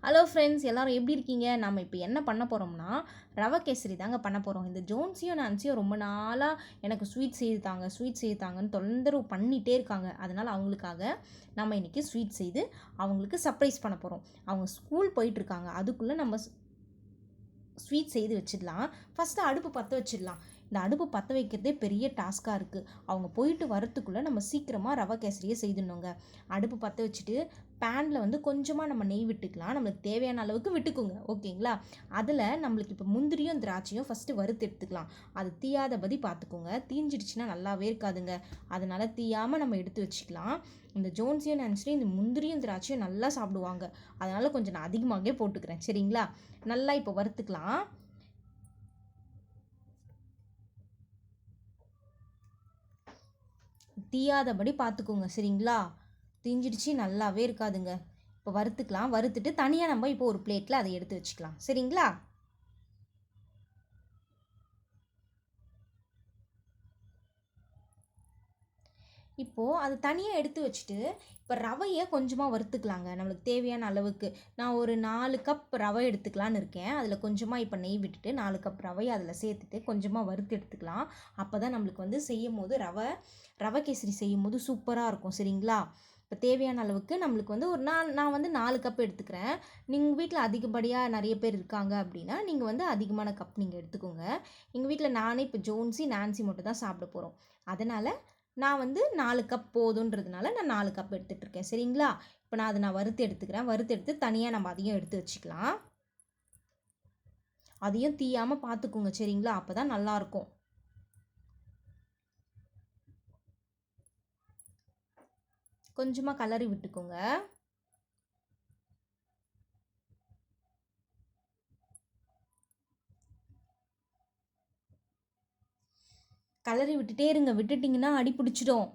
Hello friends, எல்லோரும் எப்படி இருக்கீங்க? நம்ம இப்போ என்ன பண்ண போகிறோம்னா ரவை கேசரி தாங்க பண்ண போகிறோம். இந்த ஜோன்ஸியும் நான்சியும் ரொம்ப நாளாக எனக்கு ஸ்வீட் செய்து தாங்கன்னு தொந்தரவு பண்ணிகிட்டே இருக்காங்க. அதனால் அவங்களுக்காக நம்ம இன்றைக்கி ஸ்வீட் செய்து அவங்களுக்கு சர்ப்ரைஸ் பண்ண போகிறோம். அவங்க ஸ்கூல் போயிட்டுருக்காங்க, அதுக்குள்ளே நம்ம ஸ்வீட் செய்து வச்சிடலாம். ஃபஸ்ட்டு அடுப்பு பற்ற வச்சிடலாம். இந்த அடுப்பு பற்ற வைக்கிறதே பெரிய டாஸ்க்காக இருக்குது. அவங்க போயிட்டு வரத்துக்குள்ளே நம்ம சீக்கிரமாக ரவை கேசரியை செய்துடணுங்க. அடுப்பு பற்ற வச்சுட்டு பேனில் வந்து கொஞ்சமாக நம்ம நெய் விட்டுக்கலாம். நம்மளுக்கு தேவையான அளவுக்கு விட்டுக்குங்க, ஓகேங்களா? அதில் நம்மளுக்கு இப்போ முந்திரியும் திராட்சையும் ஃபஸ்ட்டு வறுத்து எடுத்துக்கலாம். அது தீயாதபடி பார்த்துக்கோங்க. தீஞ்சிடுச்சுன்னா நல்லாவே இருக்காதுங்க. அதனால் தீயாமல் நம்ம எடுத்து வச்சுக்கலாம். இந்த ஜோன்ஸையும் நினச்சிட்டு இந்த முந்திரியும் திராட்சையும் நல்லா சாப்பிடுவாங்க. அதனால் கொஞ்சம் நான் அதிகமாகவே போட்டுக்கிறேன், சரிங்களா? நல்லா இப்போ வறுத்துக்கலாம். தீயாதபடி பார்த்துக்கோங்க, சரிங்களா? தீஞ்சிடுச்சு நல்லாவே இருக்காதுங்க. இப்போ வறுத்துக்கலாம். வறுத்துட்டு தனியாக நம்ம இப்போ ஒரு பிளேட்டில் அதை எடுத்து வச்சுக்கலாம், சரிங்களா? இப்போது அது தனியாக எடுத்து வச்சுட்டு இப்போ ரவையை கொஞ்சமாக வறுத்துக்கலாங்க. நம்மளுக்கு தேவையான அளவுக்கு நான் ஒரு 4 கப் ரவை எடுத்துக்கலான்னு இருக்கேன். அதில் கொஞ்சமாக இப்போ நெய் விட்டுட்டு 4 கப் ரவையை அதில் சேர்த்துட்டு கொஞ்சமாக வறுத்து எடுத்துக்கலாம். அப்போ தான் நம்மளுக்கு வந்து செய்யும் போது ரவை கேசரி செய்யும் போது சூப்பராக இருக்கும், சரிங்களா? இப்போ தேவையான அளவுக்கு நம்மளுக்கு வந்து நான் வந்து 4 கப் எடுத்துக்கிறேன். நீங்கள் வீட்டில் அதிகப்படியாக நிறைய பேர் இருக்காங்க அப்படின்னா நீங்கள் வந்து அதிகமான கப் நீங்கள் எடுத்துக்கோங்க. எங்கள் வீட்டில் நானே இப்போ நான்சி மட்டும் தான் சாப்பிட போகிறோம். அதனால் நான் வந்து 4 கப் போதுன்றதுனால நான் 4 கப் எடுத்துகிட்ருக்கேன், சரிங்களா? இப்போ நான் வறுத்து எடுத்துக்கிறேன். வறுத்து எடுத்து தனியாக நம்ம அதையும் எடுத்து வச்சுக்கலாம். அதையும் தீயாமல் பார்த்துக்குங்க, சரிங்களா? அப்போ தான் நல்லாயிருக்கும். கொஞ்சமாக கலரி விட்டுக்கோங்க. கலரி விட்டுட்டே இருங்க. விட்டுட்டிங்கன்னா அடி பிடிச்சிடும்.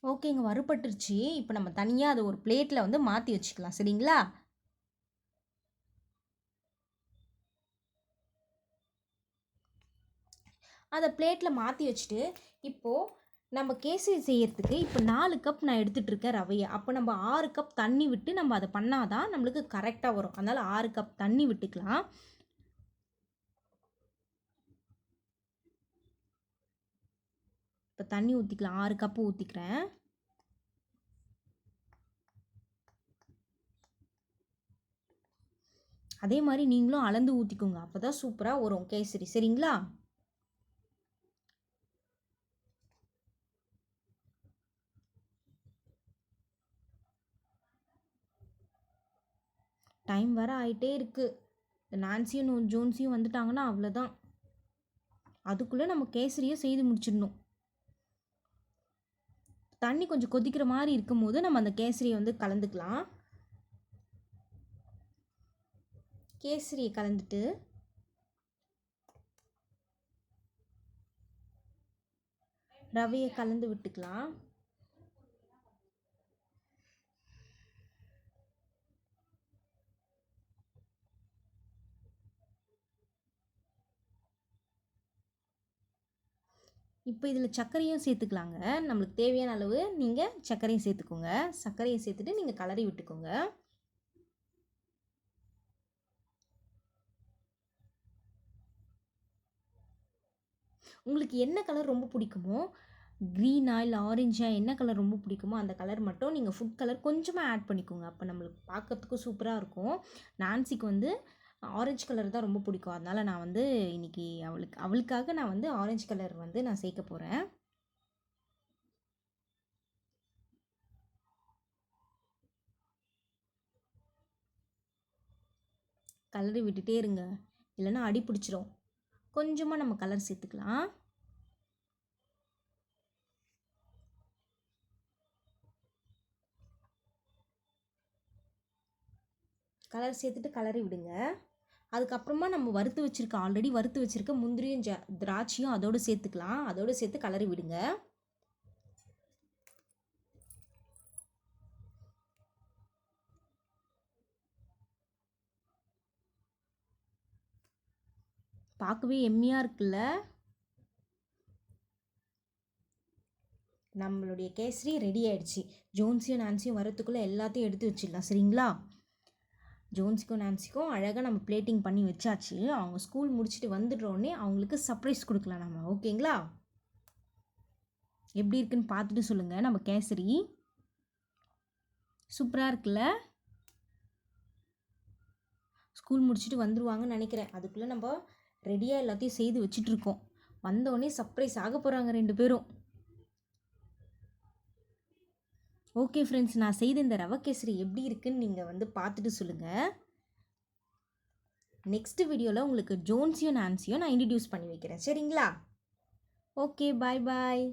ஓகேங்க, வறுபட்டுருச்சு. இப்போ நம்ம தனியாக அதை ஒரு பிளேட்டில் வந்து மாற்றி வச்சுக்கலாம், சரிங்களா? அதை பிளேட்டில் மாற்றி வச்சுட்டு இப்போது நம்ம கேசரி செய்யறதுக்கு இப்போ 4 கப் நான் எடுத்துகிட்ருக்கேன் ரவையை. அப்போ நம்ம 6 கப் தண்ணி விட்டு நம்ம அதை பண்ணாதான் நம்மளுக்கு கரெக்டாக வரும். அதனால் 6 கப் தண்ணி விட்டுக்கலாம். இப்போ தண்ணி ஊற்றிக்கலாம். 6 கப்பு ஊற்றிக்கிறேன். அதே மாதிரி நீங்களும் அளந்து ஊற்றிக்கோங்க. அப்போ தான் சூப்பராக வரும் கேசரி, சரிங்களா? டைம் வர ஆகிட்டே இருக்குது. நான்சியும் ஜோன்ஸியும் வந்துட்டாங்கன்னா அவ்வளோதான். அதுக்குள்ளே நம்ம கேசரியை செய்து முடிச்சிடணும். தண்ணி கொஞ்சம் கொதிக்கிற மாதிரி இருக்கும் போது நம்ம அந்த கேசரியை வந்து கலந்துக்கலாம். கேசரியை கலந்துட்டு ரவையை கலந்து விட்டுக்கலாம். இப்போ இதில் சர்க்கரையும் சேர்த்துக்கலாங்க. நம்மளுக்கு தேவையான அளவு நீங்கள் சர்க்கரையும் சேர்த்துக்கோங்க. சர்க்கரையை சேர்த்துட்டு நீங்கள் கலரி விட்டுக்கோங்க. உங்களுக்கு என்ன கலர் ரொம்ப பிடிக்குமோ, க்ரீனா இல்லை ஆரஞ்சா, என்ன கலர் ரொம்ப பிடிக்குமோ அந்த கலர் மட்டும் நீங்கள் ஃபுட் கலர் கொஞ்சமாக ஆட் பண்ணிக்கோங்க. அப்போ நம்மளுக்கு பார்க்கறதுக்கும் சூப்பராக இருக்கும். நான்சிக்கு வந்து ஆரஞ்சு கலர் தான் ரொம்ப பிடிக்கும். அதனால் நான் வந்து இன்றைக்கி அவளுக்காக நான் வந்து ஆரஞ்சு கலர் வந்து நான் சேர்க்க போகிறேன். கலரி விட்டுட்டே இருங்க, இல்லைன்னா அடி பிடிச்சிரும். கொஞ்சமாக நம்ம கலர் சேர்த்துக்கலாம். கலர் சேர்த்துட்டு கலரி விடுங்க. அதுக்கப்புறமா நம்ம ஆல்ரெடி வறுத்து வச்சுருக்க முந்திரியும் திராட்சையும் அதோடு சேர்த்துக்கலாம். அதோடு சேர்த்து கலரி விடுங்க. பார்க்கவே எம்மியாக இருக்குல்ல? நம்மளுடைய கேசரி ரெடி ஆயிடுச்சு. ஜோன்சியும் நான்சியும் வரத்துக்குள்ளே எல்லாத்தையும் எடுத்து வச்சிடலாம், சரிங்களா? ஜோன்ஸுக்கும் நான்சிக்கும் அழகாக நம்ம பிளேட்டிங் பண்ணி வச்சாச்சு. அவங்க ஸ்கூல் முடிச்சுட்டு வந்துடுறோடனே அவங்களுக்கு சர்ப்ரைஸ் கொடுக்கலாம் நம்ம, ஓகேங்களா? எப்படி இருக்குன்னு பார்த்துட்டு சொல்லுங்கள். நம்ம கேசரி சூப்பராக இருக்குல்ல? ஸ்கூல் முடிச்சுட்டு வந்துடுவாங்கன்னு நினைக்கிறேன். அதுக்குள்ளே நம்ம ரெடியாக எல்லாத்தையும் செய்து வச்சிட்ருக்கோம். வந்தோடனே சர்ப்ரைஸ் ஆக போகிறாங்க 2 பேரும். ஓகே ஃப்ரெண்ட்ஸ், நான் செய்த இந்த ரவை கேசரி எப்படி இருக்குன்னு நீங்கள் பார்த்துட்டு சொல்லுங்கள். நெக்ஸ்ட் வீடியோவில் உங்களுக்கு ஜோன்ஸையும் நான்சியும் நான் இன்ட்ரடியூஸ் பண்ணி வைக்கிறேன், சரிங்களா? ஓகே, பாய் பாய்.